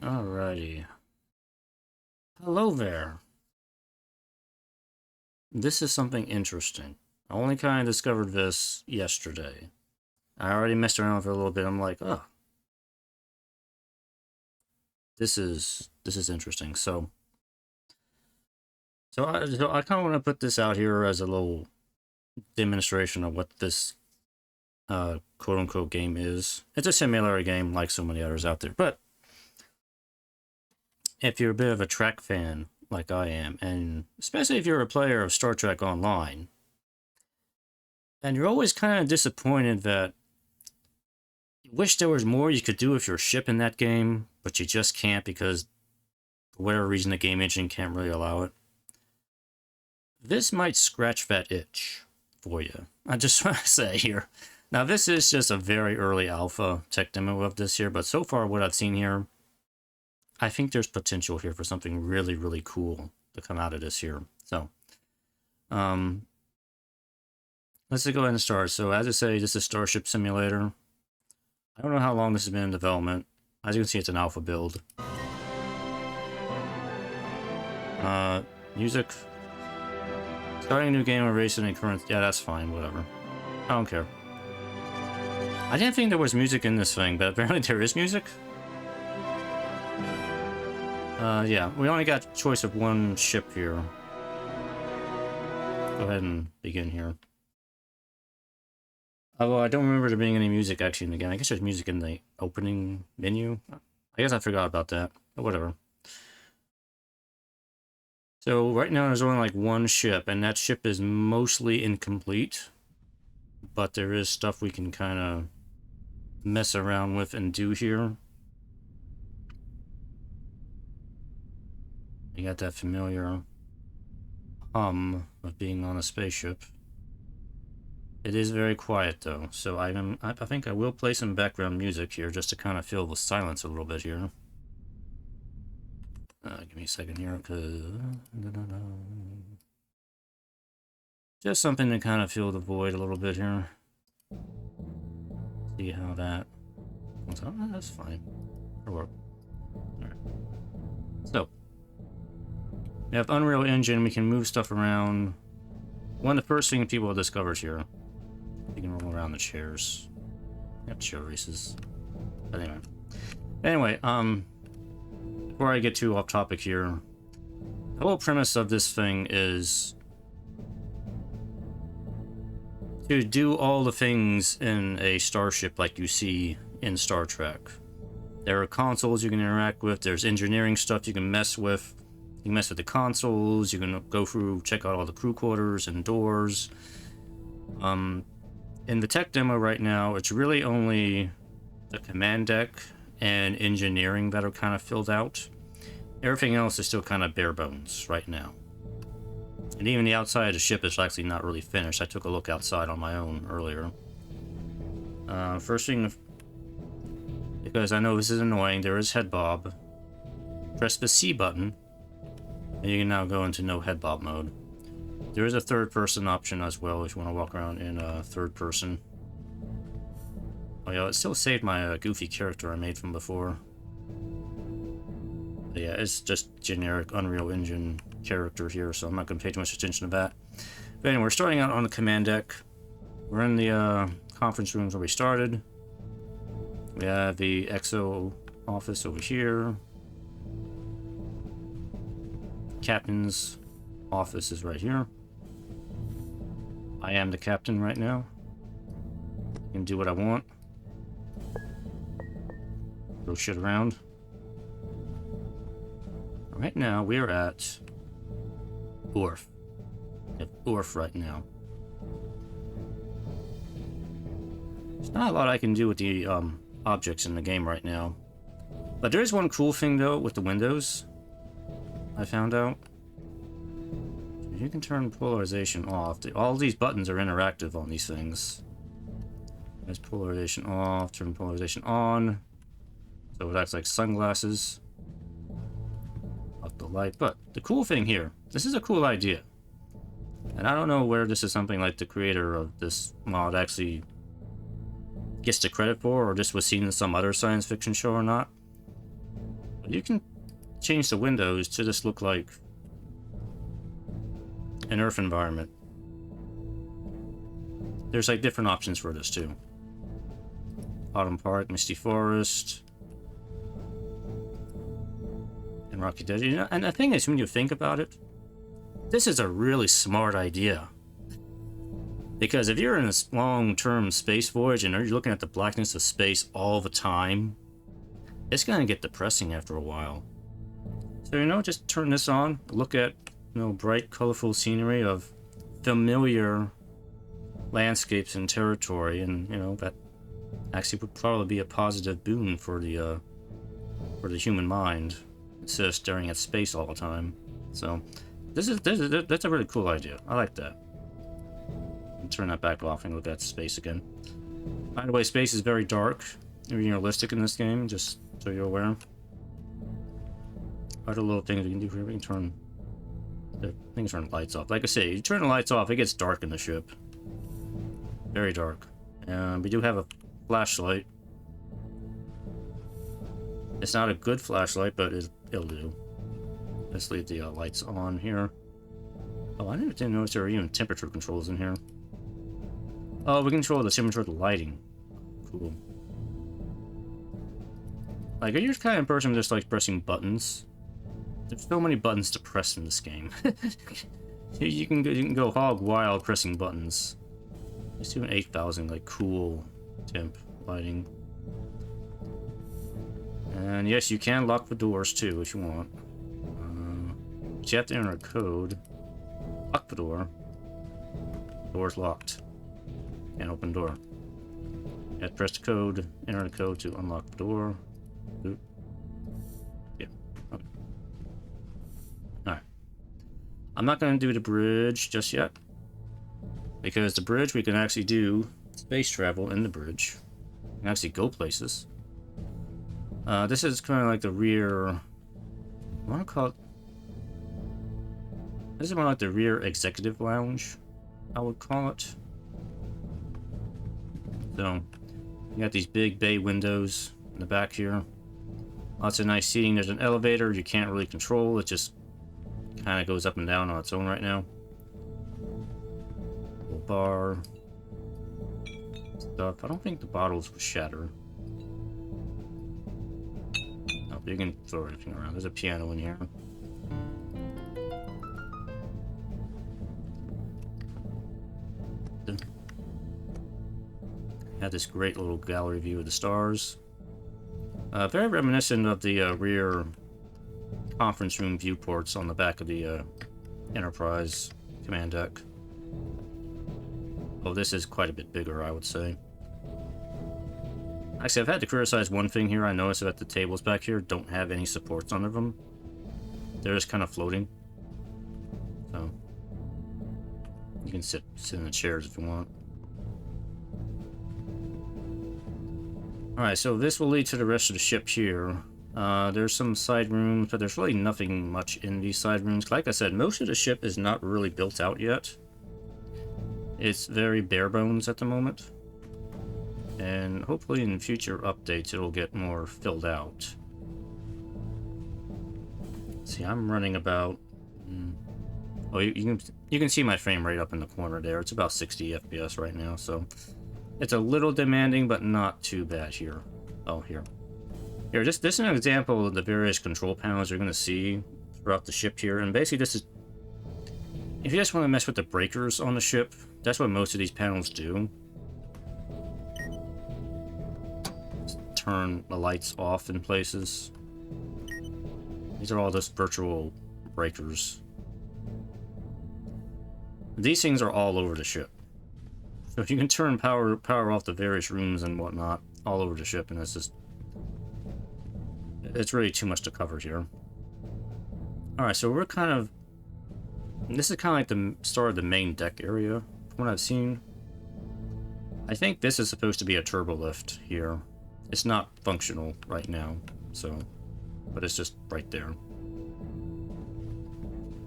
Alrighty. Hello there. This is something interesting. I only kind of discovered this yesterday. I already messed around with it a little bit. I'm like, oh, this is interesting. So I kind of want to put this out here as a little demonstration of what this quote unquote game is. It's a simulator game like so many others out there, but if you're a bit of a Trek fan like I am, and especially if you're a player of Star Trek Online, and you're always kind of disappointed that you wish there was more you could do with your ship in that game, but you just can't because for whatever reason the game engine can't really allow it. This might scratch that itch for you. I just want to say here. Now this is just a very early alpha tech demo of this here, but so far what I've seen here, I think there's potential here for something really, really cool to come out of this here. So, let's go ahead and start. So as I say, this is Starship Simulator. I don't know how long this has been in development. As you can see, it's an alpha build. Music. Starting a new game or racing in current... Yeah, that's fine, whatever. I don't care. I didn't think there was music in this thing, but apparently there is music. Yeah, we only got choice of one ship here. Go ahead and begin here. Although I don't remember there being any music actually in the game. I guess there's music in the opening menu. I guess I forgot about that, but whatever. So right now there's only like one ship, and that ship is mostly incomplete. But there is stuff we can kind of mess around with and do here. You got that familiar hum of being on a spaceship. It is very quiet though, so I think I will play some background music here just to kind of fill the silence a little bit here. Give me a second here, because just something to kind of fill the void a little bit here. See how that comes out. Oh, that's fine. It'll work. Alright. So, we have Unreal Engine, we can move stuff around. One of the first things people will discover here. You can roll around the chairs. You have chair races. But anyway, before I get too off topic here, the whole premise of this thing is to do all the things in a starship like you see in Star Trek. There are consoles you can interact with, there's engineering stuff you can mess with. You can mess with the consoles, you can go through, check out all the crew quarters and doors. In the tech demo right now, it's really only the command deck and engineering that are kind of filled out. Everything else is still kind of bare bones right now. And even the outside of the ship is actually not really finished. I took a look outside on my own earlier. First thing, because I know this is annoying, there is head bob. Press the C button, and you can now go into no head bob mode. There is a third person option as well if you want to walk around in third person. Oh yeah, it still saved my goofy character I made from before. But yeah, it's just generic Unreal Engine character here, so I'm not going to pay too much attention to that. But anyway, we're starting out on the command deck. We're in the conference rooms where we started. We have the EXO office over here. Captain's office is right here. I am the captain right now. I can do what I want. Throw shit around. Right now, we're at Orf. At Orf right now. There's not a lot I can do with the objects in the game right now. But there is one cool thing, though, with the windows. I found out. You can turn polarization off. All these buttons are interactive on these things. There's polarization off, turn polarization on. So it acts like sunglasses. Off the light. But the cool thing here, this is a cool idea. And I don't know where this is something like the creator of this mod actually gets the credit for, or this was seen in some other science fiction show or not. You can change the windows to just look like an Earth environment. There's like different options for this too. Autumn Park, Misty Forest, and Rocky Desert. You know, and the thing is, when you think about it, this is a really smart idea. Because if you're in a long-term space voyage and you're looking at the blackness of space all the time, it's gonna get depressing after a while. So, you know, just turn this on, look at, you know, bright, colorful scenery of familiar landscapes and territory, and, you know, that actually would probably be a positive boon for the human mind instead of staring at space all the time. So, that's a really cool idea. I like that. Turn that back off and look at space again. By the way, space is very dark and realistic in this game, just so you're aware. Other little things we can do here, we can turn lights off. Like I say, you turn the lights off, it gets dark in the ship. Very dark. And we do have a flashlight. It's not a good flashlight, but it'll do. Let's leave the lights on here. Oh, I didn't notice there were even temperature controls in here. Oh, we can control the temperature of the lighting. Cool. Like, are you the kind of person who just likes pressing buttons? There's so many buttons to press in this game. you can go hog wild pressing buttons. Let's do an 8,000, like, cool temp lighting. And yes, you can lock the doors too if you want. But you have to enter a code. Lock the door. Door's locked. Can't open the door. You have to press the code, enter the code to unlock the door. Oop. Yeah. Okay. Alright. I'm not going to do the bridge just yet. Because the bridge, we can actually do space travel in the bridge. We can actually go places. This is kind of like the rear... I want to call it... This is more like the rear executive lounge, I would call it. So, you got these big bay windows in the back here. Lots of nice seating. There's an elevator you can't really control. It just kind of goes up and down on its own right now. Little bar. Stuff. I don't think the bottles will shatter. Oh, you can throw everything around. There's a piano in here. Had this great little gallery view of the stars. Very reminiscent of the rear conference room viewports on the back of the Enterprise command deck. Oh, this is quite a bit bigger, I would say. Actually, I've had to criticize one thing here. I noticed that the tables back here don't have any supports under them. They're just kind of floating. So, you can sit in the chairs if you want. Alright, so this will lead to the rest of the ship here. There's some side rooms, but there's really nothing much in these side rooms. Like I said, most of the ship is not really built out yet. It's very bare bones at the moment. And hopefully in future updates it'll get more filled out. See, I'm running about... Oh, you can see my frame rate up in the corner there. It's about 60 FPS right now, so... It's a little demanding, but not too bad here. Oh, here. Here, this is an example of the various control panels you're going to see throughout the ship here. And basically, this is... If you just want to mess with the breakers on the ship, that's what most of these panels do. Just turn the lights off in places. These are all just virtual breakers. These things are all over the ship. So if you can turn power off the various rooms and whatnot all over the ship, and it's really too much to cover here. Alright, so we're kind of... This is kind of like the start of the main deck area, from what I've seen. I think this is supposed to be a turbo lift here. It's not functional right now, so... But it's just right there.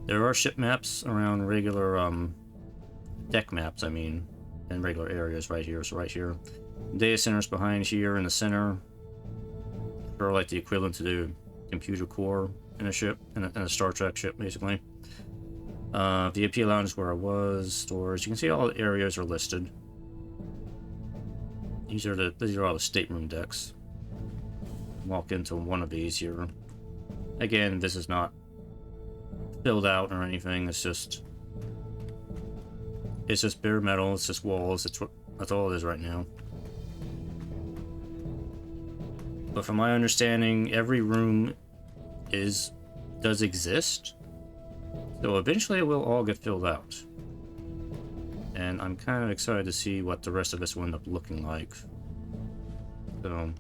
There are ship maps around regular, deck maps, I mean. And regular areas right here. So right here, data centers behind here in the center, or like the equivalent to the computer core in a ship, in a Star Trek ship, basically. VIP lounge is where I was. Stores. You can see all the areas are listed. These are all the stateroom decks. Walk into one of these here. Again, this is not filled out or anything. It's just bare metal. It's just walls. That's all it is right now. But from my understanding, every room does exist. So eventually it will all get filled out. And I'm kind of excited to see what the rest of this will end up looking like. So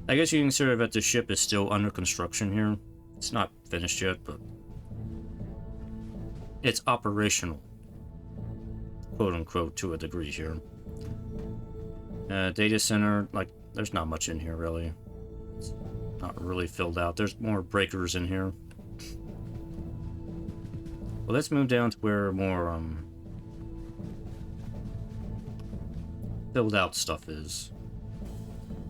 I guess you can consider that the ship is still under construction here. It's not finished yet, but it's operational, quote unquote, to a degree here. Data center, like, there's not much in here really. It's not really filled out. There's more breakers in here. Well, let's move down to where more filled out stuff is.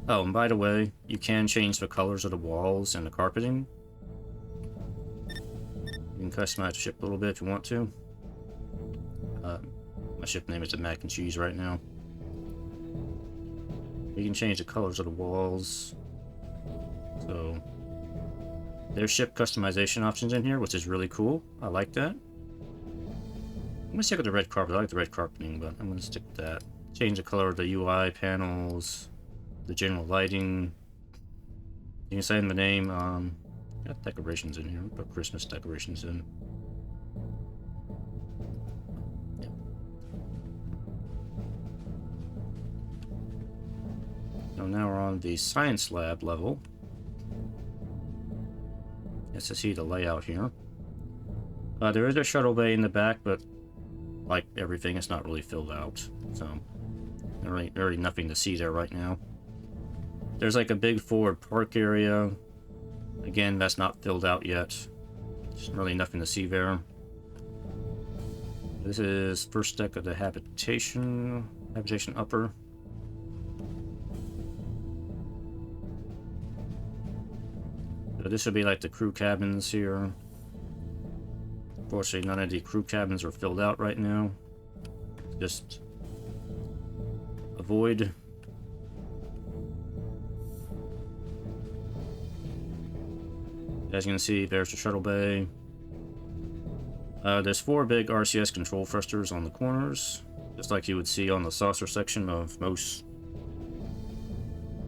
Oh, and by the way, you can change the colors of the walls and the carpeting. You can customize the ship a little bit if you want to. My ship name is the Mac and Cheese right now. You can change the colors of the walls. So there's ship customization options in here, which is really cool. I like that. I'm gonna stick with the red carpet. I like the red carpeting, but I'm gonna stick with that. Change the color of the UI panels, the general lighting. You can say in the name, got decorations in here. Put Christmas decorations in. Yeah. So now we're on the science lab level. Let's just see the layout here. There is a shuttle bay in the back, but like everything, it's not really filled out. So there's really nothing to see there right now. There's like a big forward park area. Again, that's not filled out yet. There's really nothing to see there. This is first deck of the habitation upper. So this would be like the crew cabins here. Unfortunately, none of the crew cabins are filled out right now. Just a void. As you can see, there's the shuttle bay. There's 4 big RCS control thrusters on the corners, just like you would see on the saucer section of most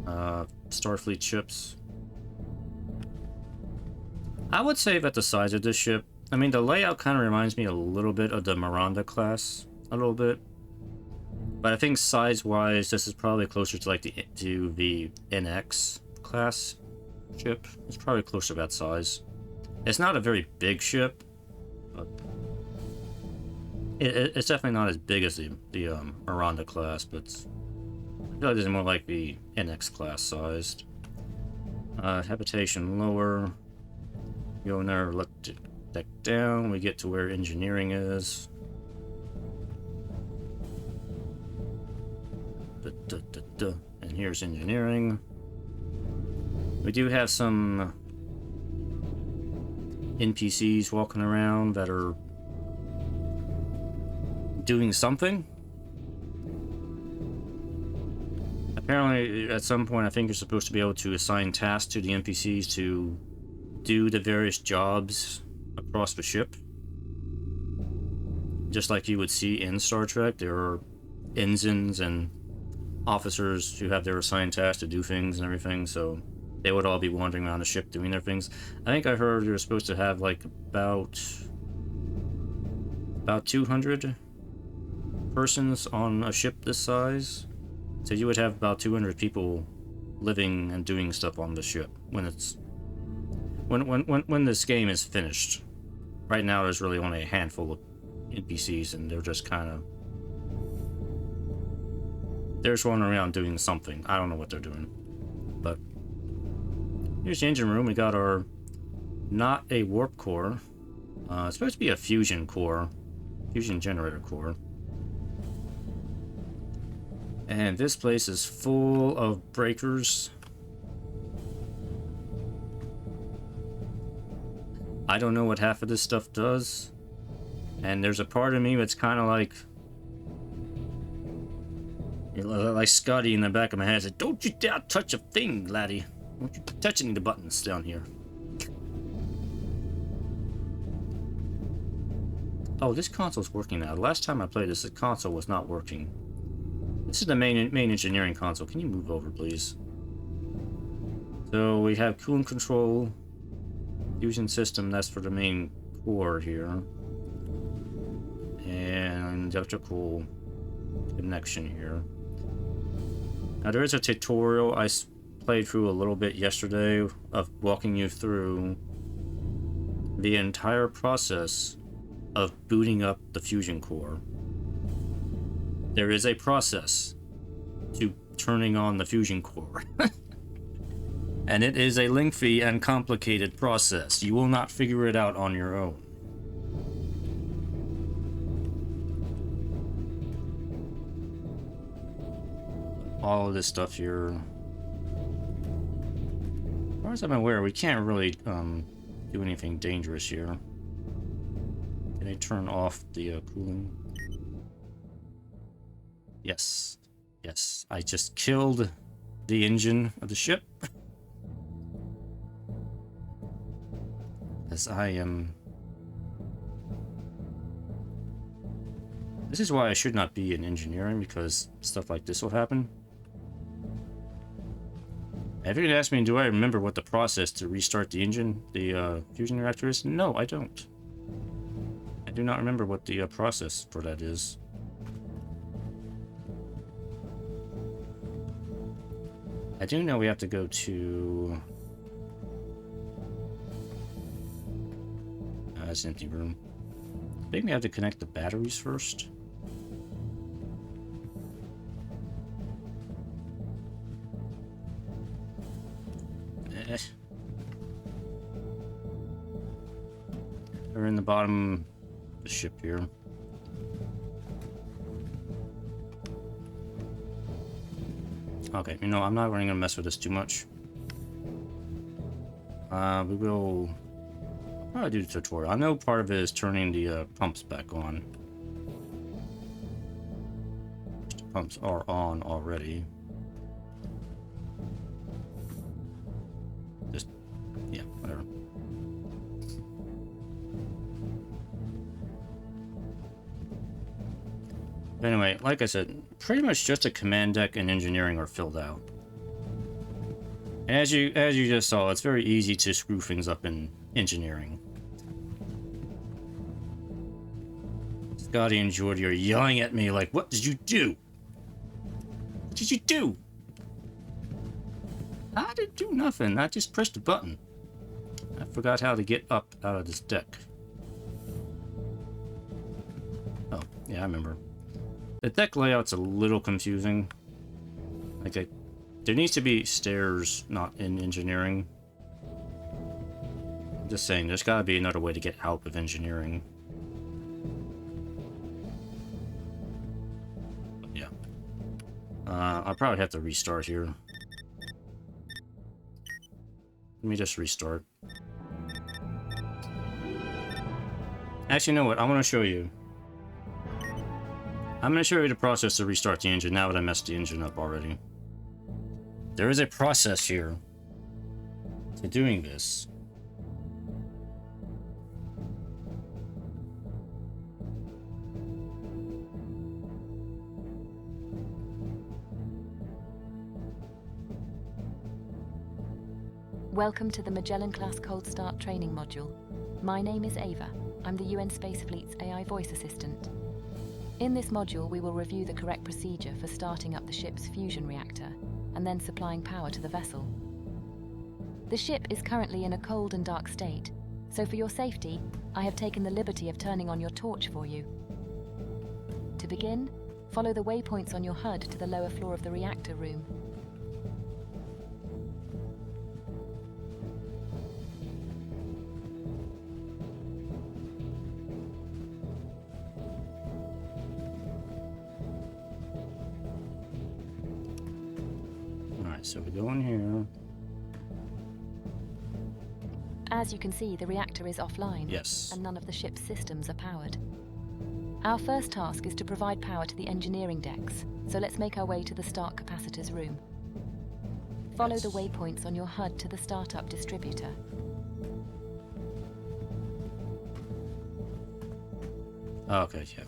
Starfleet ships. I would say that the size of this ship, I mean, the layout kind of reminds me a little bit of the Miranda class, a little bit. But I think size-wise, this is probably closer to like the NX class ship. It's probably closer to that size. It's not a very big ship, but it's definitely not as big as the Miranda class, but I feel like it's more like the NX class sized. Habitation lower. Go in there, look deck down. We get to where engineering is. And here's engineering. We do have some NPCs walking around that are doing something. Apparently, at some point, I think you're supposed to be able to assign tasks to the NPCs to do the various jobs across the ship. Just like you would see in Star Trek, there are ensigns and officers who have their assigned tasks to do things and everything, so they would all be wandering around the ship doing their things. I think I heard you're supposed to have like about 200 persons on a ship this size. So you would have about 200 people living and doing stuff on the ship when it's when this game is finished. Right now there's really only a handful of NPCs and they're just kind of running around doing something. I don't know what they're doing. But here's the engine room. We got our not a warp core. It's supposed to be a fusion core. Fusion generator core. And this place is full of breakers. I don't know what half of this stuff does. And there's a part of me that's kind of like... like Scotty in the back of my head said, "Don't you dare touch a thing, laddie. Don't you touch any of the buttons down here." Oh, this console's working now. The last time I played this, the console was not working. This is the main engineering console. Can you move over, please? So we have coolant control, fusion system. That's for the main core here, and electrical connection here. Now there is a tutorial I played through a little bit yesterday of walking you through the entire process of booting up the fusion core. There is a process to turning on the fusion core. And it is a lengthy and complicated process. You will not figure it out on your own. All of this stuff here, as far as I'm aware, we can't really do anything dangerous here. Can I turn off the cooling? Yes. Yes, I just killed the engine of the ship. As I am... This is why I should not be in engineering, because stuff like this will happen. If you're gonna ask me, do I remember what the process to restart the engine, the fusion reactor is? No, I don't. I do not remember what the process for that is. I do know we have to go to... that's an empty room. I think we have to connect the batteries first. We're in the bottom of the ship here. Okay, you know, I'm not really gonna mess with this too much. We will probably do the tutorial. I know part of it is turning the pumps back on. The pumps are on already. Just, yeah, whatever. But anyway, like I said, pretty much just a command deck and engineering are filled out. As you just saw, it's very easy to screw things up in engineering. Scotty and Jordy are yelling at me like, "What did you do? What did you do?" I didn't do nothing. I just pressed a button. I forgot how to get up out of this deck. Oh, yeah, I remember. The deck layout's a little confusing. Like, there needs to be stairs, not in engineering. I'm just saying, there's gotta be another way to get out of engineering. But yeah. I'll probably have to restart here. Let me just restart. Actually, you know what? I want to show you. I'm going to show you the process to restart the engine now that I messed the engine up already. There is a process here to doing this. Welcome to the Magellan-class Cold Start training module. My name is Ava. I'm the UN Space Fleet's AI voice assistant. In this module, we will review the correct procedure for starting up the ship's fusion reactor and then supplying power to the vessel. The ship is currently in a cold and dark state, so for your safety, I have taken the liberty of turning on your torch for you. To begin, follow the waypoints on your HUD to the lower floor of the reactor room. So we go in here. As you can see, the reactor is offline. Yes. And none of the ship's systems are powered. Our first task is to provide power to the engineering decks, so let's make our way to the start capacitor's room. Follow the waypoints on your HUD to the startup distributor. Okay, yeah.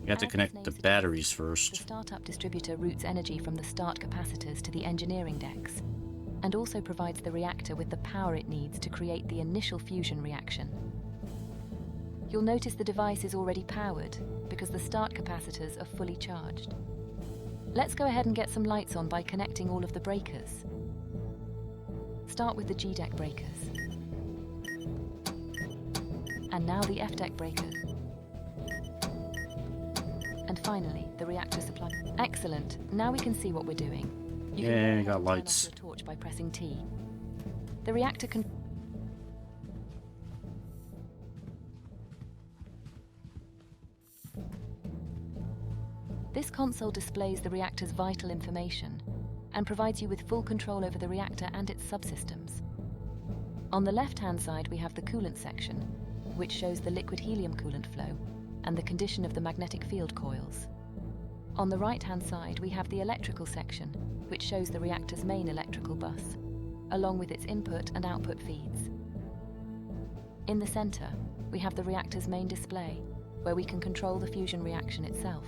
You have to connect the batteries first. The startup distributor routes energy from the start capacitors to the engineering decks, and also provides the reactor with the power it needs to create the initial fusion reaction. You'll notice the device is already powered because the start capacitors are fully charged. Let's go ahead and get some lights on by connecting all of the breakers. Start with the G-deck breakers. And now the F-deck breakers. And finally, the reactor supply. Excellent. Now we can see what we're doing. You can got turn lights. off your torch by pressing T. The reactor can. This console displays the reactor's vital information and provides you with full control over the reactor and its subsystems. On the left-hand side, we have the coolant section, which shows the liquid helium coolant flow and the condition of the magnetic field coils. On the right-hand side, we have the electrical section, which shows the reactor's main electrical bus, along with its input and output feeds. In the center, we have the reactor's main display, where we can control the fusion reaction itself.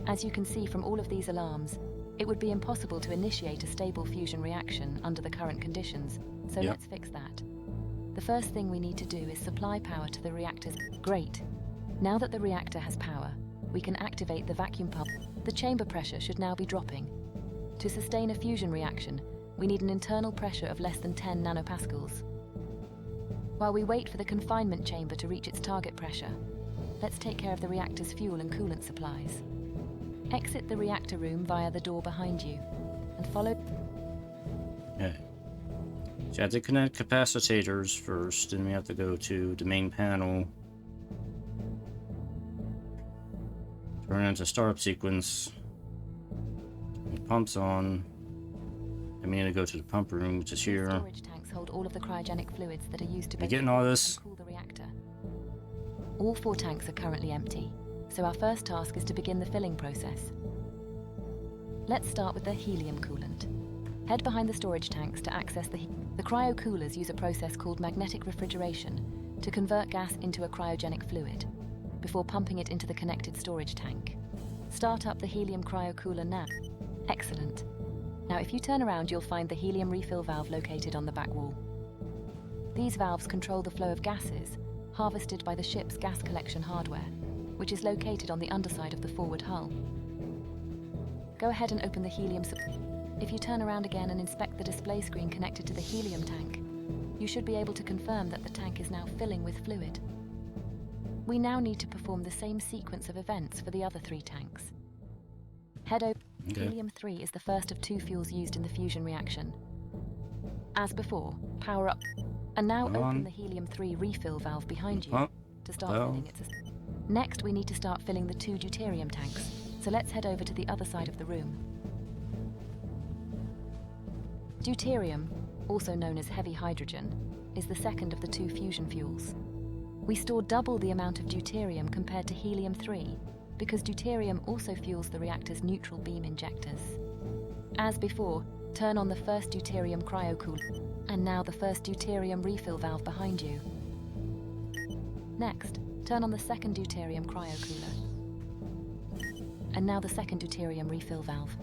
As you can see from all of these alarms, it would be impossible to initiate a stable fusion reaction under the current conditions, so let's fix that. The first thing we need to do is supply power to the reactor's. Great! Now that the reactor has power, we can activate the vacuum pump. The chamber pressure should now be dropping. To sustain a fusion reaction, we need an internal pressure of less than 10 nanopascals. While we wait for the confinement chamber to reach its target pressure, let's take care of the reactor's fuel and coolant supplies. Exit the reactor room via the door behind you, and follow... Okay. So you have to connect capacitors first, and we have to go to the main panel. Turn into startup sequence. Pumps on. And we need to go to the pump room, which is here. Storage tanks hold all of the cryogenic fluids that are used to Are you getting all this? cool the reactor. All 4 tanks are currently empty, so our first task is to begin the filling process. Let's start with the helium coolant. Head behind the storage tanks to access the cryo coolers use a process called magnetic refrigeration to convert gas into a cryogenic fluid before pumping it into the connected storage tank. Start up the helium cryo cooler now. Excellent. Now if you turn around, you'll find the helium refill valve located on the back wall. These valves control the flow of gases harvested by the ship's gas collection hardware, which is located on the underside of the forward hull. Go ahead and open the helium. If you turn around again and inspect the display screen connected to the helium tank, you should be able to confirm that the tank is now filling with fluid. We now need to perform the same sequence of events for the other 3 tanks. Head over. Okay. Helium-3 is the first of 2 fuels used in the fusion reaction. As before, power up. And now open the helium-3 refill valve behind you to start filling its... Next, we need to start filling the 2 deuterium tanks, so let's head over to the other side of the room. Deuterium, also known as heavy hydrogen, is the second of the 2 fusion fuels. We store double the amount of deuterium compared to helium-3 because deuterium also fuels the reactor's neutral beam injectors. As before, turn on the first deuterium cryocooler, and now the first deuterium refill valve behind you. Next, turn on the second deuterium cryocooler, and now the second deuterium refill valve.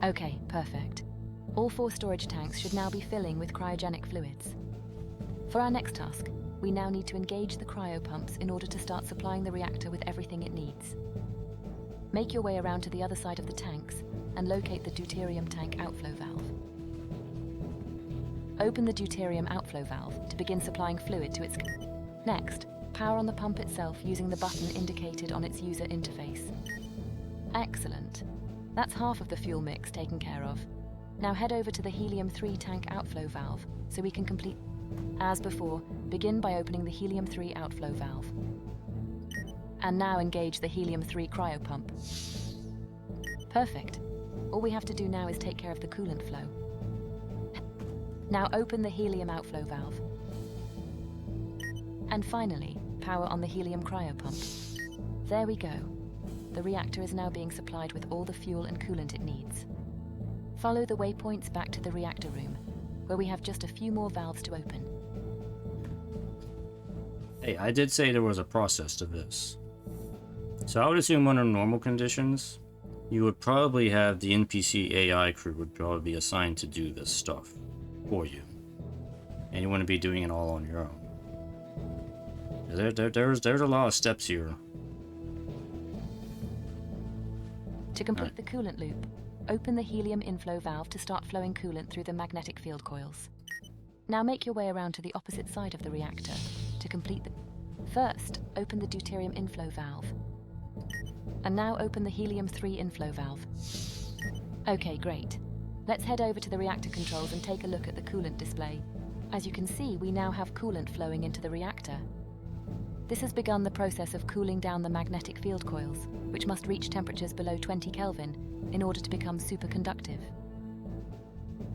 Okay, perfect. All 4 storage tanks should now be filling with cryogenic fluids. For our next task, we now need to engage the cryopumps in order to start supplying the reactor with everything it needs. Make your way around to the other side of the tanks and locate the deuterium tank outflow valve. Open the deuterium outflow valve to begin supplying fluid to its... Next, power on the pump itself using the button indicated on its user interface. Excellent. That's half of the fuel mix taken care of. Now head over to the helium-3 tank outflow valve so we can complete... As before, begin by opening the helium-3 outflow valve. And now engage the helium-3 cryopump. Perfect. All we have to do now is take care of the coolant flow. Now open the helium outflow valve. And finally, power on the helium cryopump. There we go. The reactor is now being supplied with all the fuel and coolant it needs. Follow the waypoints back to the reactor room, where we have just a few more valves to open. Hey, I did say there was a process to this. So I would assume under normal conditions, you would probably have the NPC AI crew would probably be assigned to do this stuff for you. And you wouldn't be doing it all on your own. There's a lot of steps here. To complete the coolant loop, open the helium inflow valve to start flowing coolant through the magnetic field coils. Now make your way around to the opposite side of the reactor to complete the... First, open the deuterium inflow valve. And now open the helium-3 inflow valve. Okay, great. Let's head over to the reactor controls and take a look at the coolant display. As you can see, we now have coolant flowing into the reactor. This has begun the process of cooling down the magnetic field coils, which must reach temperatures below 20 Kelvin in order to become superconductive.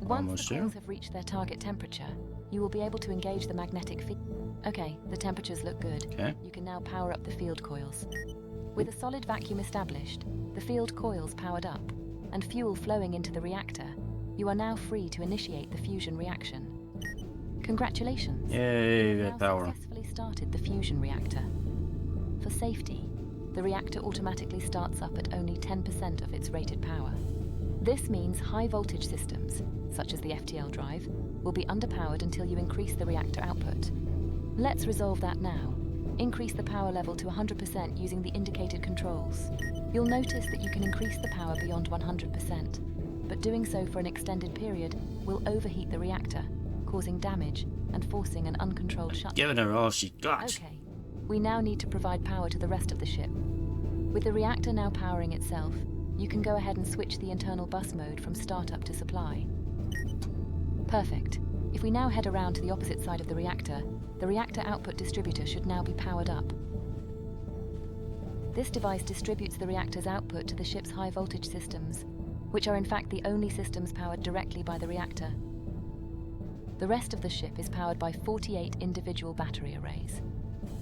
Once the coils have reached their target temperature, you will be able to engage the magnetic field. Okay, the temperatures look good. Okay. You can now power up the field coils. With a solid vacuum established, the field coils powered up, and fuel flowing into the reactor, you are now free to initiate the fusion reaction. Congratulations! Yay, You've that now power. successfully started the fusion reactor. For safety, the reactor automatically starts up at only 10% of its rated power. This means high voltage systems, such as the FTL drive, will be underpowered until you increase the reactor output. Let's resolve that now. Increase the power level to 100% using the indicated controls. You'll notice that you can increase the power beyond 100%, but doing so for an extended period will overheat the reactor, causing damage and forcing an uncontrolled shutdown. Giving her all she got. Okay, we now need to provide power to the rest of the ship. With the reactor now powering itself, you can go ahead and switch the internal bus mode from startup to supply. Perfect. If we now head around to the opposite side of the reactor output distributor should now be powered up. This device distributes the reactor's output to the ship's high voltage systems, which are in fact the only systems powered directly by the reactor. The rest of the ship is powered by 48 individual battery arrays,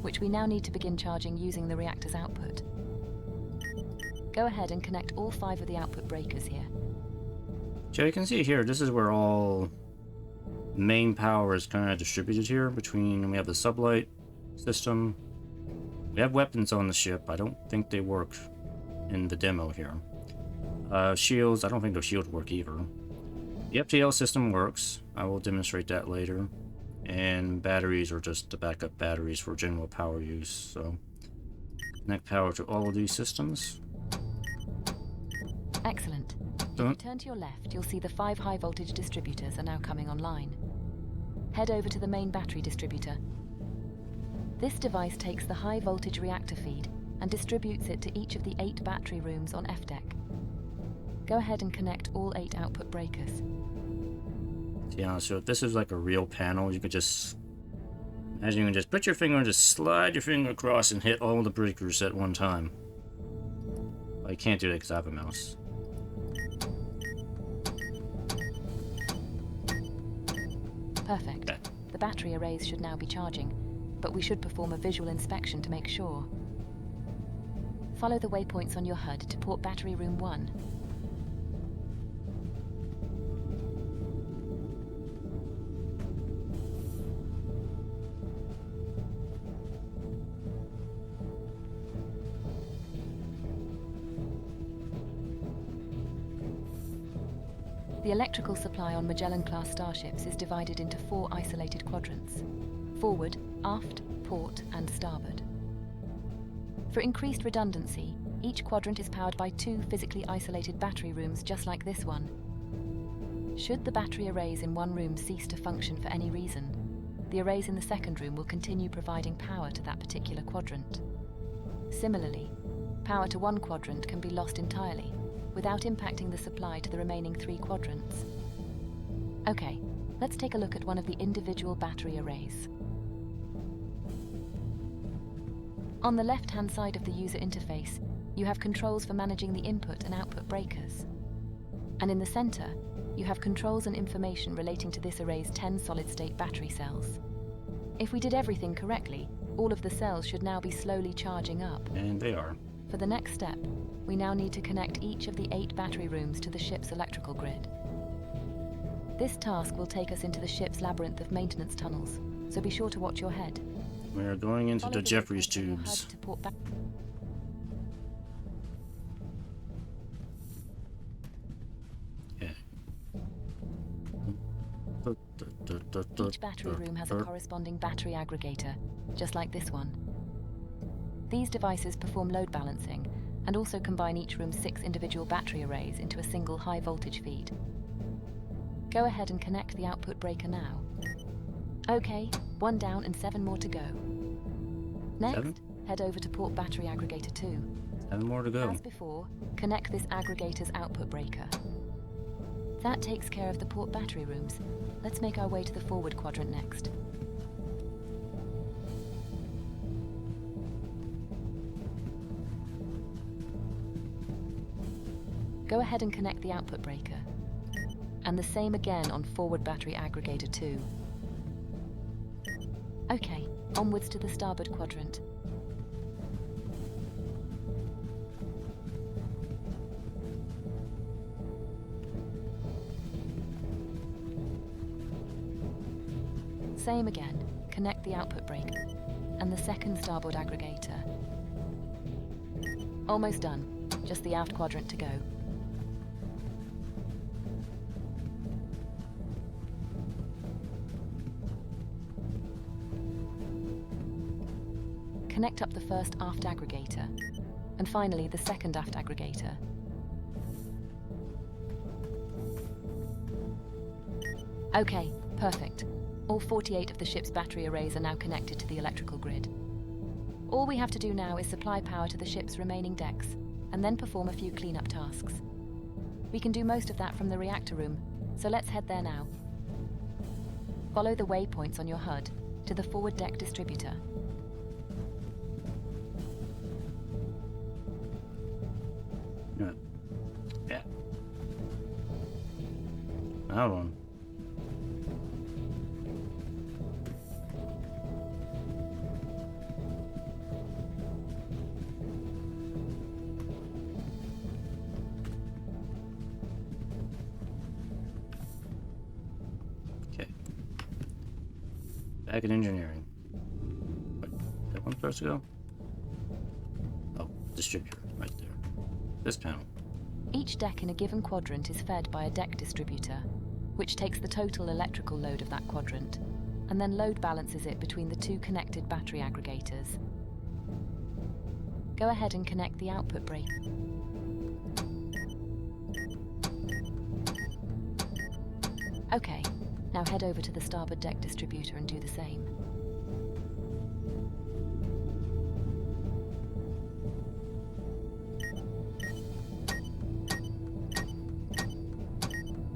which we now need to begin charging using the reactor's output. Go ahead and connect all 5 of the output breakers here. So you can see here, this is where all main power is kind of distributed here between, we have the sublight system. We have weapons on the ship. I don't think they work in the demo here. Shields, I don't think those shields work either. The FTL system works. I will demonstrate that later. And batteries are just the backup batteries for general power use. So connect power to all of these systems. Excellent. If you turn to your left, you'll see the 5 high voltage distributors are now coming online. Head over to the main battery distributor. This device takes the high voltage reactor feed and distributes it to each of the 8 battery rooms on F deck. Go ahead and connect all 8 output breakers. Yeah, so if this is like a real panel, you could just imagine you can just put your finger and just slide your finger across and hit all the breakers at one time. I can't do that because I have a mouse. Perfect. The battery arrays should now be charging, but we should perform a visual inspection to make sure. Follow the waypoints on your HUD to port battery room 1. The electrical supply on Magellan-class starships is divided into 4 isolated quadrants: forward, aft, port, and starboard. For increased redundancy, each quadrant is powered by 2 physically isolated battery rooms just like this one. Should the battery arrays in one room cease to function for any reason, the arrays in the second room will continue providing power to that particular quadrant. Similarly, power to one quadrant can be lost entirely, without impacting the supply to the remaining 3 quadrants. Okay, let's take a look at one of the individual battery arrays. On the left-hand side of the user interface, you have controls for managing the input and output breakers. And in the center, you have controls and information relating to this array's 10 solid-state battery cells. If we did everything correctly, all of the cells should now be slowly charging up. And they are. For the next step, we now need to connect each of the 8 battery rooms to the ship's electrical grid. This task will take us into the ship's labyrinth of maintenance tunnels, so be sure to watch your head. We're going into Follow the Jeffries waypoints on your HUD tubes. to port back. Each battery room has a corresponding battery aggregator, just like this one. These devices perform load balancing and also combine each room's 6 individual battery arrays into a single high voltage feed. Go ahead and connect the output breaker now. Okay, 1 down and 7 more to go. Next, 7? head over to port battery aggregator 2. 7 more to go. As before, connect this aggregator's output breaker. That takes care of the port battery rooms. Let's make our way to the forward quadrant next. Go ahead and connect the output breaker. And the same again on forward battery aggregator 2. Okay, onwards to the starboard quadrant. Same again, connect the output breaker and the second starboard aggregator. Almost done, just the aft quadrant to go. Connect up the first aft aggregator, and finally the second aft aggregator. Okay, perfect. All 48 of the ship's battery arrays are now connected to the electrical grid. All we have to do now is supply power to the ship's remaining decks, and then perform a few cleanup tasks. We can do most of that from the reactor room, so let's head there now. Follow the waypoints on your HUD to the forward deck distributor. Yeah. That one. Okay. Back in engineering. Wait, that one's supposed to go? Oh, distributor, right there. This panel. Each deck in a given quadrant is fed by a deck distributor, which takes the total electrical load of that quadrant, and then load balances it between the 2 connected battery aggregators. Go ahead and connect the output breaker. Okay, now head over to the starboard deck distributor and do the same.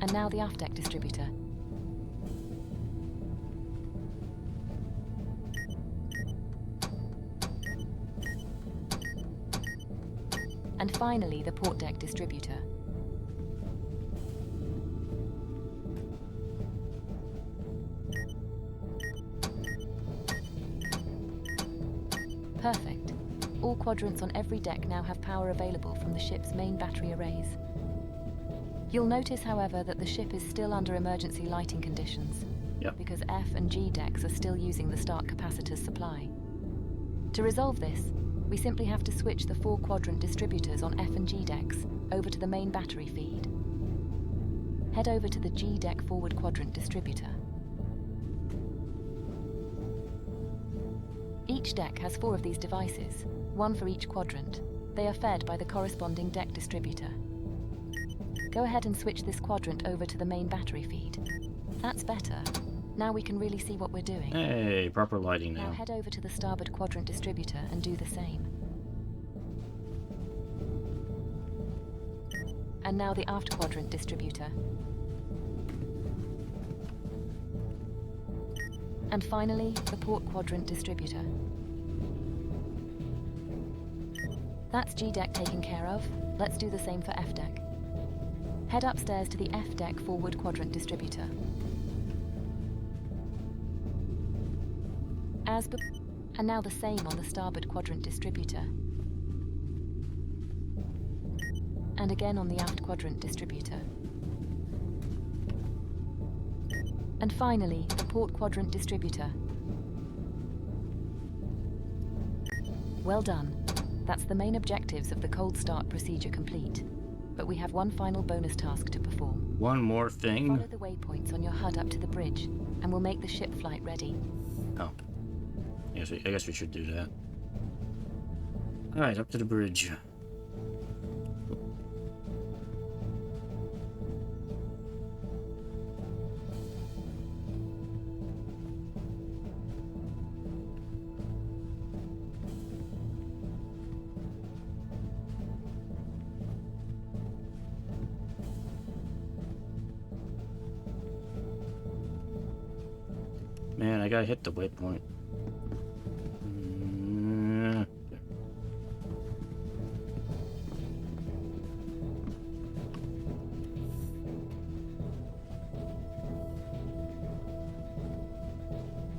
And now the aft deck distributor. And finally, the port deck distributor. Perfect. All quadrants on every deck now have power available from the ship's main battery arrays. You'll notice, however, that the ship is still under emergency lighting conditions, because F and G decks are still using the start capacitor's supply. To resolve this, we simply have to switch the 4 quadrant distributors on F and G decks over to the main battery feed. Head over to the G deck forward quadrant distributor. Each deck has 4 of these devices, 1 for each quadrant. They are fed by the corresponding deck distributor. Go ahead and switch this quadrant over to the main battery feed. That's better. Now we can really see what we're doing. Hey, proper lighting Now now. head over to the starboard quadrant distributor and do the same. And now the aft quadrant distributor. And finally, the port quadrant distributor. That's G deck taken care of. Let's do the same for F deck. Head upstairs to the F deck forward quadrant distributor. And now the same on the starboard quadrant distributor. And again on the aft quadrant distributor. And finally, the port quadrant distributor. Well done. That's the main objectives of the cold start procedure complete. But we have one final bonus task to perform. One more thing. Follow the waypoints on your HUD up to the bridge, and we'll make the ship flight ready. Oh. I guess we should do that. Alright, up to the bridge. Man, I gotta hit the waypoint.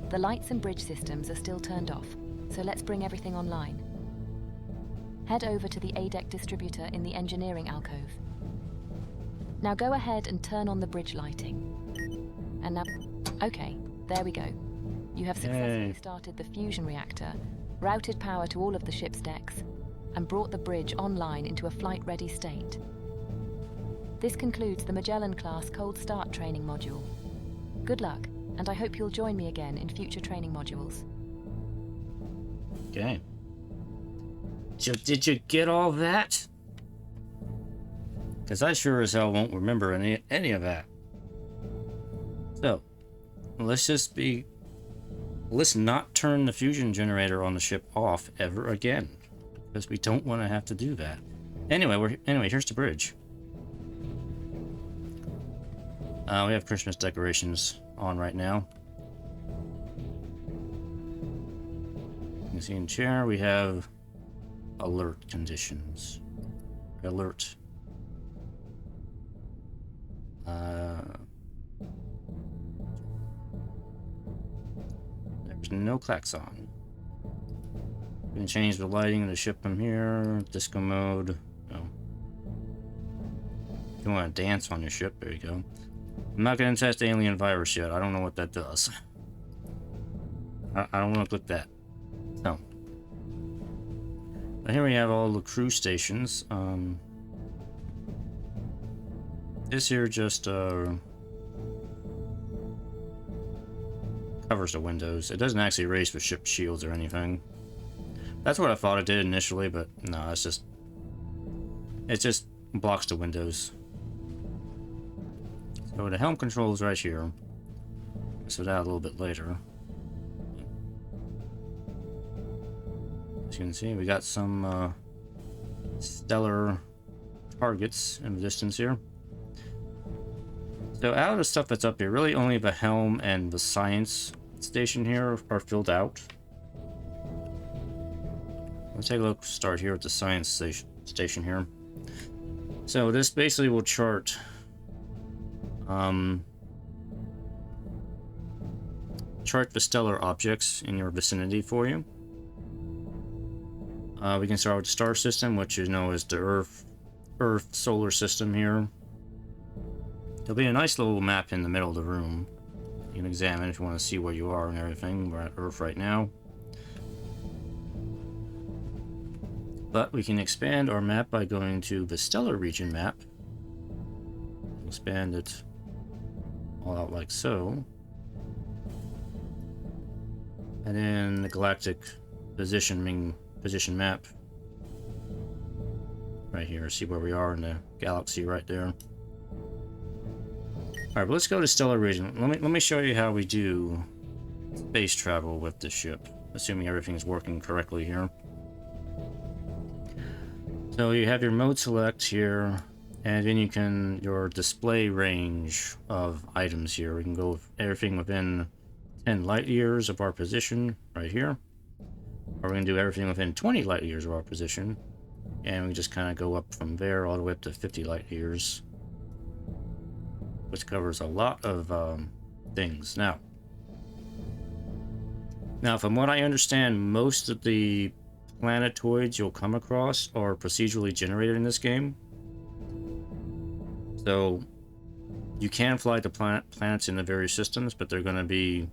The lights and bridge systems are still turned off, so let's bring everything online. Head over to the A-deck distributor in the engineering alcove. Now go ahead and turn on the bridge lighting. And now... Okay, there we go. You have successfully started the fusion reactor, routed power to all of the ship's decks, and brought the bridge online into a flight-ready state. This concludes the Magellan-class Cold Start training module. Good luck, and I hope you'll join me again in future training modules. Okay. Did you get all that? Because I sure as hell won't remember any of that. So, let's not turn the fusion generator on the ship off ever again, because we don't want to have to do that. Anyway, here's the bridge. We have Christmas decorations on right now. You can see in chair we have alert conditions. Alert. There's no klaxon. We can change the lighting of the ship from here. Disco mode. Oh. If you want to dance on your ship, there you go. I'm not going to test alien virus yet. I don't know what that does. I don't want to click that. No. But here we have all the crew stations. This here just covers the windows. It doesn't actually raise the ship shields or anything. That's what I thought it did initially, but no, it just blocks the windows. So the helm controls right here. So that a little bit later. As you can see, we got some stellar targets in the distance here. So out of the stuff that's up here, really only the helm and the science station here are filled out. Let's take a look. Start here at the science station here. So this basically will chart the stellar objects in your vicinity for you. We can start with the star system, which you know is the Earth solar system here. There'll be a nice little map in the middle of the room. You can examine if you want to see where you are and everything. We're at Earth right now. But we can expand our map by going to the stellar region map. Expand it all out like so. And then the galactic position map. Right here, see where we are in the galaxy right there. Alright, but let's go to stellar region. Let me show you how we do space travel with the ship, assuming everything's working correctly here. So you have your mode select here, and then your display range of items here. We can go everything within 10 light years of our position right here, or we can do everything within 20 light years of our position, and we just kind of go up from there all the way up to 50 light years. which covers a lot of things. Now, from what I understand, most of the planetoids you'll come across are procedurally generated in this game. So you can fly to planets in the various systems, but they're going to be,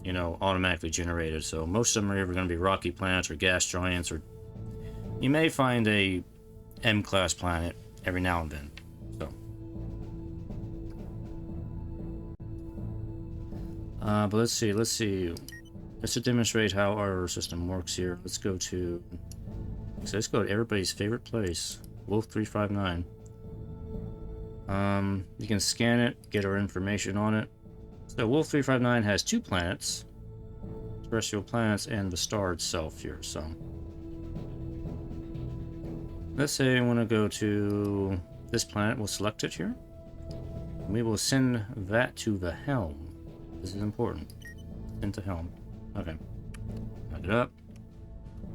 you know, automatically generated. So most of them are either going to be rocky planets or gas giants, or you may find a M-class planet every now and then. So, but let's see. Let's demonstrate how our system works here. Let's go to everybody's favorite place, Wolf 359. You can scan it, get our information on it. So Wolf 359 has 2 planets, terrestrial planets, and the star itself here. So let's say I want to go to this planet. We'll select it here. And we will send that to the helm. This is important. Into helm. Okay. Back it up.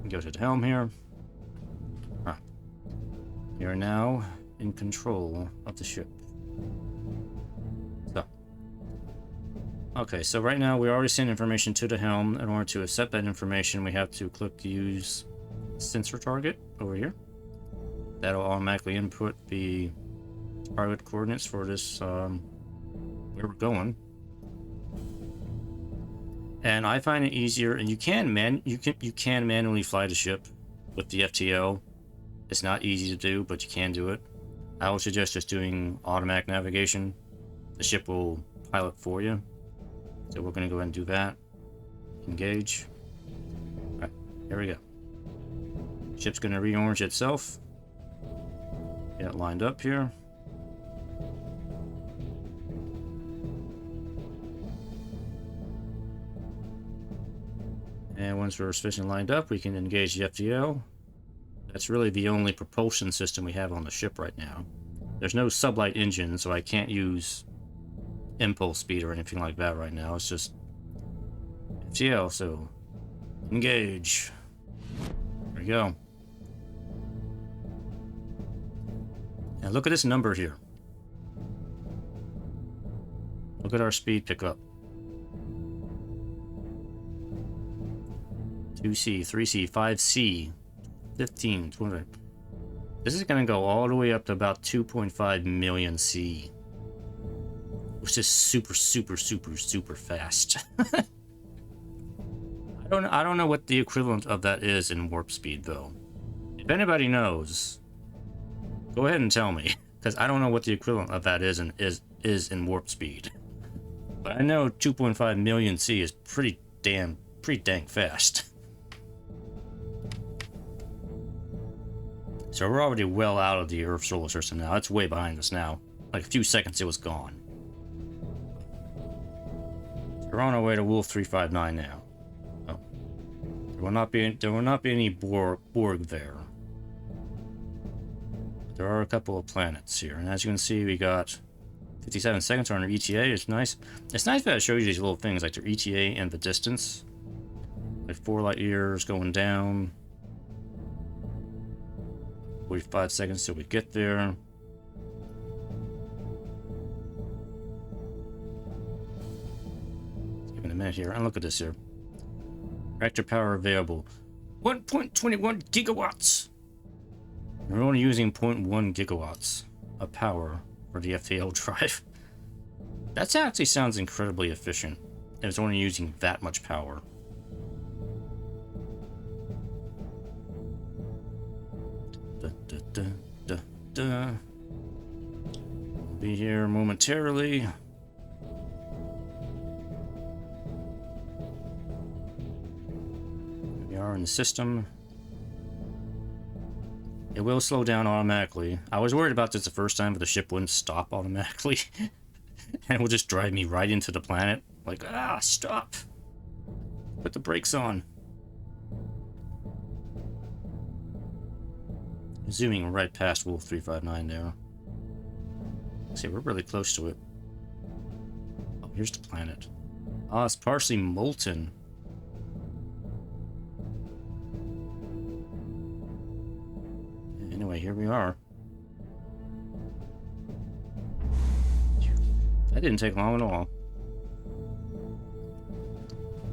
Go to the helm here. Ah. We are now in control of the ship. So. Okay, so right now we already sent information to the helm. In order to accept that information, we have to click use sensor target over here. That'll automatically input the target coordinates for this where we're going. And I find it easier, and you can manually fly the ship with the FTL. It's not easy to do, but you can do it. I would suggest just doing automatic navigation. The ship will pilot for you. So we're going to go ahead and do that. Engage. Alright, here we go. Ship's going to reorange itself. Get it lined up here. And once we're sufficiently lined up, we can engage the FTL. That's really the only propulsion system we have on the ship right now. There's no sublight engine, so I can't use impulse speed or anything like that right now. It's just FTL, so engage. There we go. Now look at this number here. Look at our speed pickup. 2C, 3C, 5C, 15, 20. This is going to go all the way up to about 2.5 million C, which is super fast. I don't know what the equivalent of that is in warp speed, though. If anybody knows, go ahead and tell me, because I don't know what the equivalent of that is in warp speed. But I know 2.5 million C is pretty dang fast. So we're already well out of the Earth solar system now. It's way behind us now. Like a few seconds, it was gone. So we're on our way to Wolf 359 now. Oh. There will not be any Borg there. There are a couple of planets here, and as you can see, we got 57 seconds on our ETA. It's nice. It's nice that it shows you these little things like their ETA and the distance. Like 4 light years going down. 45 seconds till we get there. Give it a minute here. And look at this here. Reactor power available. 1.21 gigawatts. We're only using 0.1 gigawatts of power for the FTL drive. That actually sounds incredibly efficient. It's only using that much power. We'll be here momentarily. Here we are in the system. It will slow down automatically. I was worried about this the first time, but the ship wouldn't stop automatically. And it will just drive me right into the planet. Like, stop. Put the brakes on. Zooming right past Wolf 359 there. See, we're really close to it. Oh, here's the planet. It's partially molten. Anyway, here we are. didn't take long at all.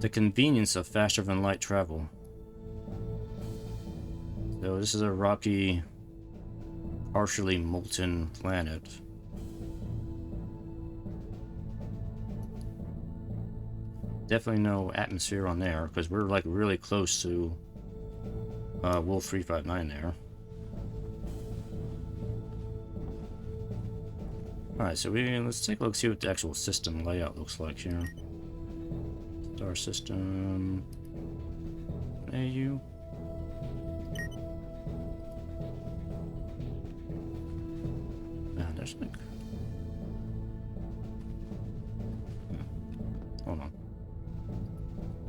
The convenience of faster than light travel. So this is a rocky, partially molten planet. Definitely no atmosphere on there, because we're like really close to Wolf 359 there. Alright, so let's take a look, see what the actual system layout looks like here. Star system. AU. There's like. Hold on.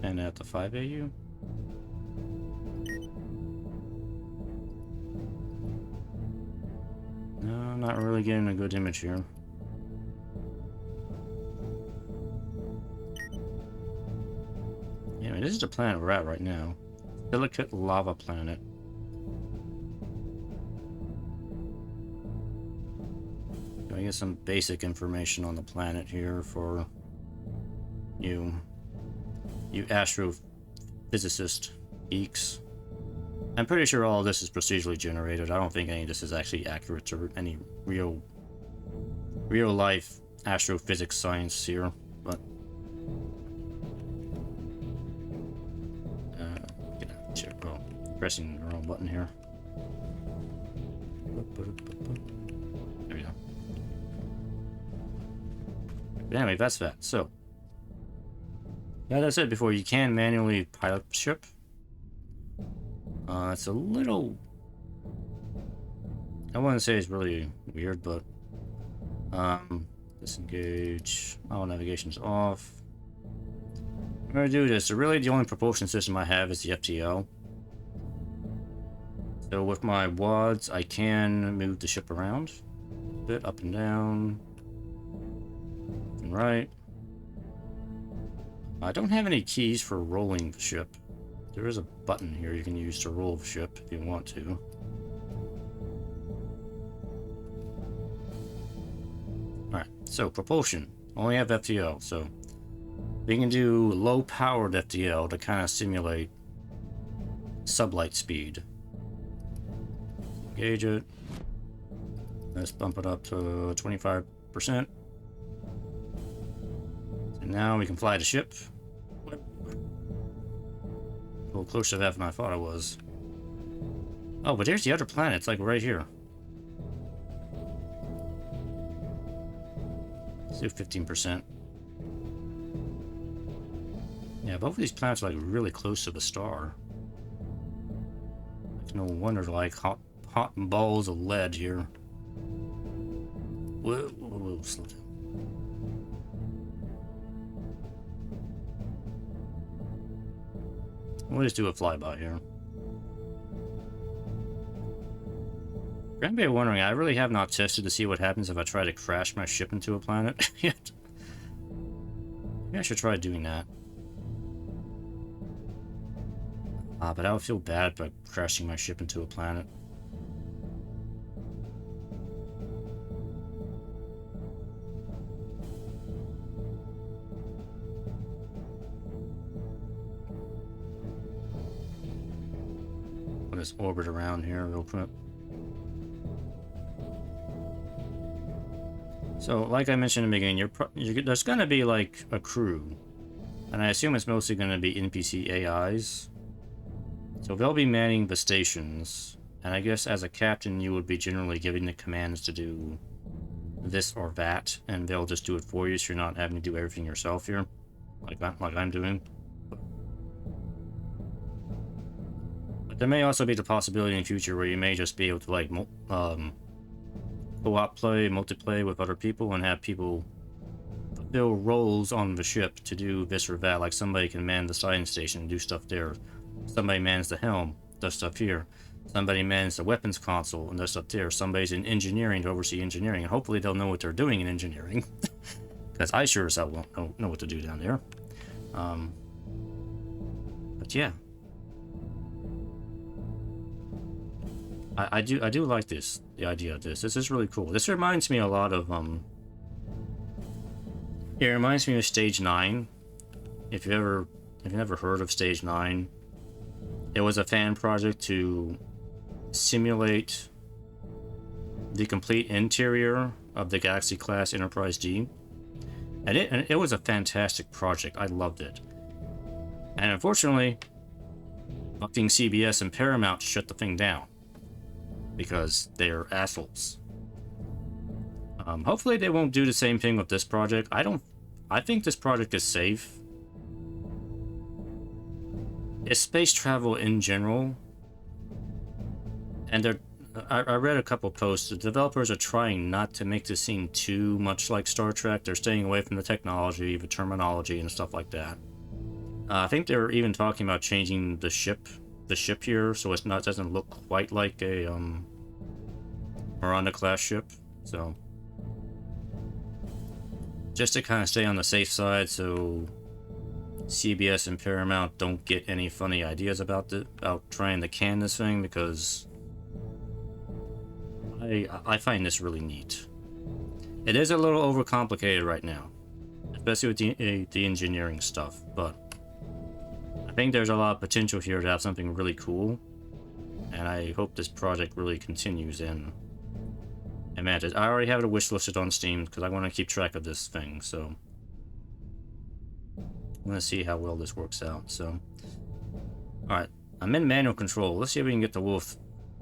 And at the 5 AU. No, I'm not really getting a good image here. Yeah, I mean, this is the planet we're at right now. Silicate lava planet. I get some basic information on the planet here for you astrophysicist geeks. I'm pretty sure all of this is procedurally generated. I don't think any of this is actually accurate to any real life astrophysics science here, but pressing the wrong button here. There we go. But anyway, that's that. So, as I said before, you can manually pilot the ship. It's a little... I wouldn't say it's really weird, but... disengage. Oh, navigation's off. I'm gonna do this. So really, the only propulsion system I have is the FTL. So with my WADs, I can move the ship around a bit, up and down, left and right. I don't have any keys for rolling the ship. There is a button here you can use to roll the ship if you want to. Alright, so propulsion. Only have FTL, so we can do low-powered FTL to kind of simulate sublight speed. Gauge it. Let's bump it up to 25%. And now we can fly the ship. A little closer to that than I thought it was. Oh, but there's the other planet. It's like right here. Let's do 15%. Yeah, both of these planets are like really close to the star. Like, no wonder they're like hot balls of lead here. Whoa, whoa, whoa, slow down. We'll just do a flyby here. For anybody wondering, I really have not tested to see what happens if I try to crash my ship into a planet yet. Maybe I should try doing that. But I would feel bad by crashing my ship into a planet. Just orbit around here real quick. So, like I mentioned in the beginning, there's going to be like a crew, and I assume it's mostly going to be NPC AIs. So they'll be manning the stations, and I guess as a captain, you would be generally giving the commands to do this or that, and they'll just do it for you, so you're not having to do everything yourself here, like I'm doing. There may also be the possibility in the future where you may just be able to like co-op play, multiplay with other people, and have people fulfill roles on the ship to do this or that. Like somebody can man the science station and do stuff there. Somebody mans the helm, does stuff here. Somebody mans the weapons console and does stuff there. Somebody's in engineering to oversee engineering, and hopefully they'll know what they're doing in engineering. Because I sure as hell won't know what to do down there. But yeah. I do like the idea of this. This is really cool. This reminds me a lot of It reminds me of Stage 9. If you've never heard of Stage 9, it was a fan project to simulate the complete interior of the Galaxy class Enterprise D. And it was a fantastic project. I loved it. And unfortunately, fucking CBS and Paramount shut the thing down because they're assholes. Hopefully they won't do the same thing with this project. I think this project is safe. It's space travel in general, and I read a couple posts. The developers are trying not to make this seem too much like Star Trek. They're staying away from the technology, the terminology, and stuff like that. I think they were even talking about changing the ship here, so doesn't look quite like a Miranda class ship. So just to kind of stay on the safe side, so CBS and Paramount don't get any funny ideas about trying to can this thing, because I find this really neat. It is a little overcomplicated right now, especially with the engineering stuff, but I think there's a lot of potential here to have something really cool, and I hope this project really continues in. And man, I already have it wish listed on Steam because I want to keep track of this thing, so I'm going to see how well this works out. So, alright, I'm in manual control. Let's see if we can get the Wolf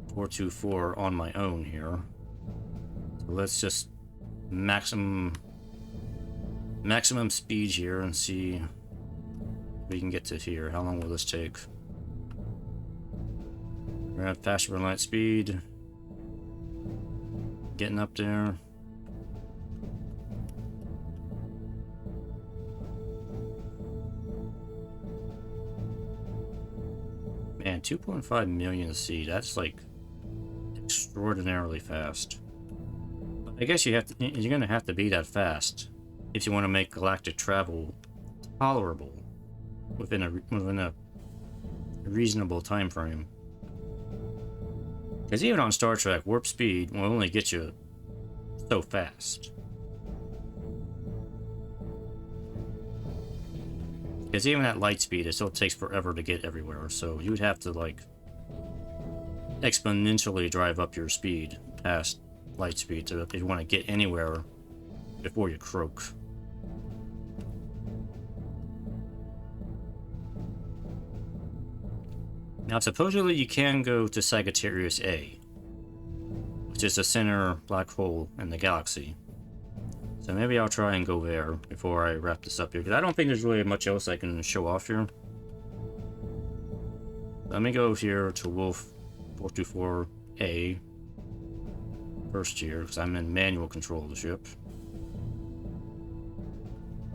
424 on my own here. So let's just maximum speed here and see if we can get to here. How long will this take? We're at faster than light speed. Getting up there. Man, 2.5 million C. That's like extraordinarily fast. But I guess you're gonna have to be that fast if you want to make galactic travel tolerable within a reasonable time frame. Because even on Star Trek, warp speed will only get you so fast. Because even at light speed, it still takes forever to get everywhere, so you would have to, like, exponentially drive up your speed past light speed if you want to get anywhere before you croak. Now, supposedly you can go to Sagittarius A, which is the center black hole in the galaxy. So maybe I'll try and go there before I wrap this up here, because I don't think there's really much else I can show off here. Let me go here to Wolf 424A first here, because I'm in manual control of the ship.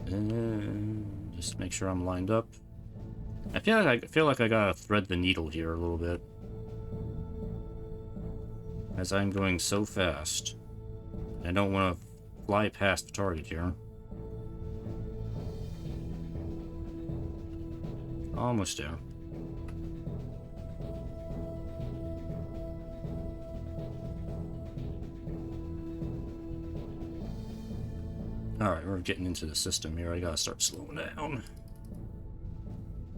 And just make sure I'm lined up. I feel like I gotta thread the needle here a little bit, as I'm going so fast. I don't want to fly past the target here. Almost there. Alright, we're getting into the system here. I gotta start slowing down.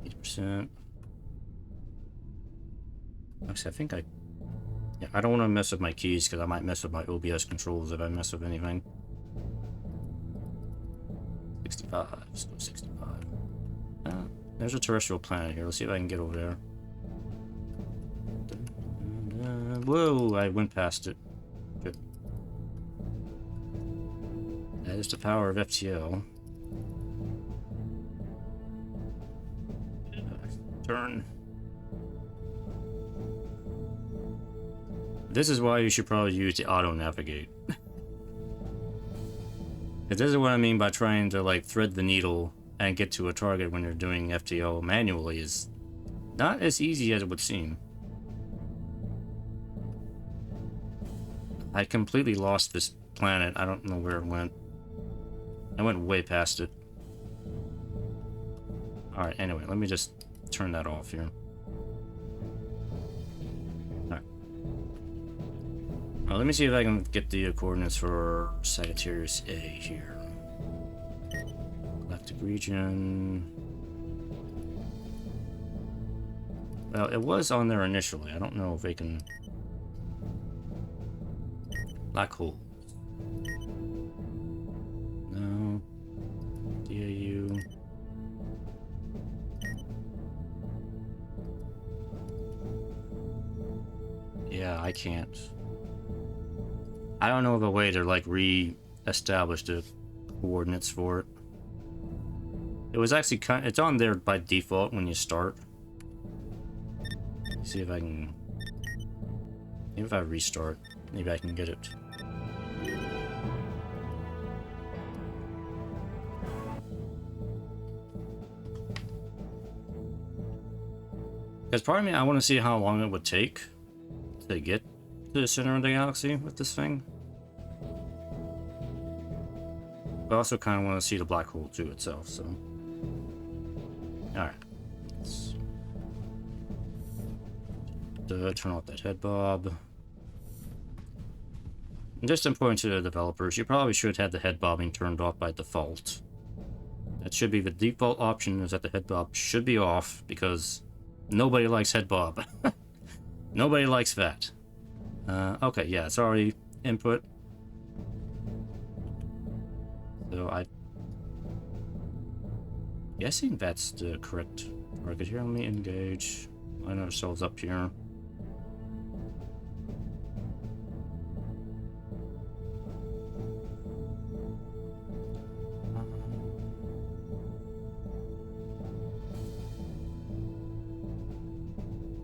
80%. Actually, I don't want to mess with my keys because I might mess with my OBS controls if I mess with anything. 65. Let's go 65. There's a terrestrial planet here. Let's see if I can get over there. Whoa, I went past it. Good. That is the power of FTL. Turn. This is why you should probably use the auto navigate. Because this is what I mean by trying to like thread the needle and get to a target when you're doing FTL manually is not as easy as it would seem. I completely lost this planet. I don't know where it went. I went way past it. Alright, anyway, let me just turn that off here. Alright. Well, let me see if I can get the coordinates for Sagittarius A here. region. Well, it was on there initially. I don't know if they can... Black hole. No. DAU. Yeah, I can't. I don't know of a way to, like, re-establish the coordinates for it. It was actually it's on there by default when you start. See if I can... Maybe if I restart, maybe I can get it. Because part of me, I want to see how long it would take to get to the center of the galaxy with this thing. But I also kind of want to see the black hole too itself, so... Alright. Let's... turn off that head bob. And just important to the developers, you probably should have the head bobbing turned off by default. That should be the default option, is that the head bob should be off, because nobody likes head bob. Nobody likes that. Okay, yeah, it's already input. So I'm guessing that's the correct target here. Let me engage. Line ourselves up here.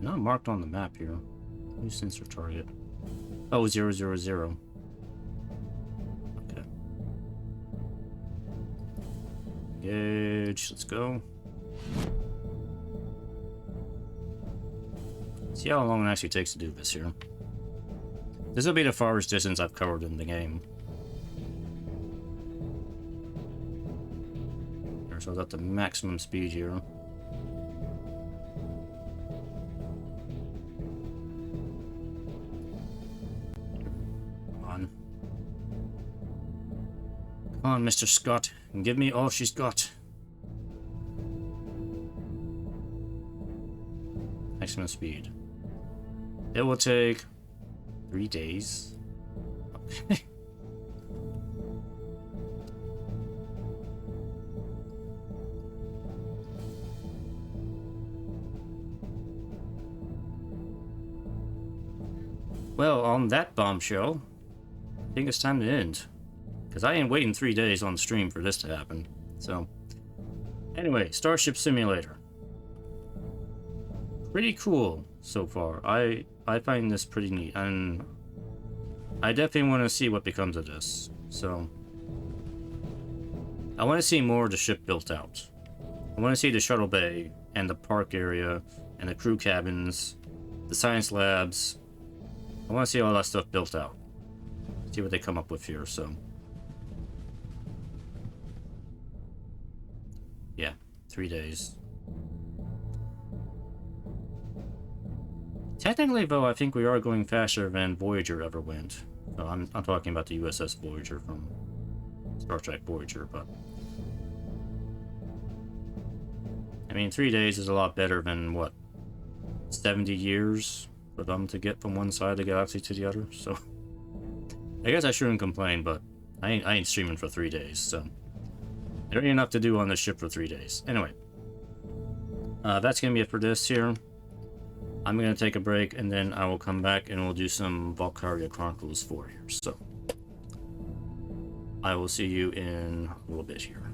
Not marked on the map here. New sensor target. Oh, 000. Okay. Engage. Let's go. See how long it actually takes to do this here. This will be the farthest distance I've covered in the game. So I was at the maximum speed here. Come on, Mr. Scott, and give me all she's got. Maximum speed. It will take 3 days. Okay. Well, on that bombshell, I think it's time to end. Because I ain't waiting 3 days on stream for this to happen. So, anyway, Starship Simulator. Pretty cool so far. I find this pretty neat, and I definitely want to see what becomes of this. So, I want to see more of the ship built out. I want to see the shuttle bay, and the park area, and the crew cabins, the science labs. I want to see all that stuff built out. See what they come up with here, so... Yeah, 3 days. Technically, though, I think we are going faster than Voyager ever went. So I'm talking about the USS Voyager from Star Trek Voyager, but... I mean, 3 days is a lot better than, what, 70 years for them to get from one side of the galaxy to the other, so... I guess I shouldn't complain, but I ain't streaming for 3 days, so... There ain't enough to do on this ship for 3 days. Anyway. That's gonna be it for this here. I'm gonna take a break, and then I will come back and we'll do some Valkyria Chronicles 4 here, so... I will see you in a little bit here.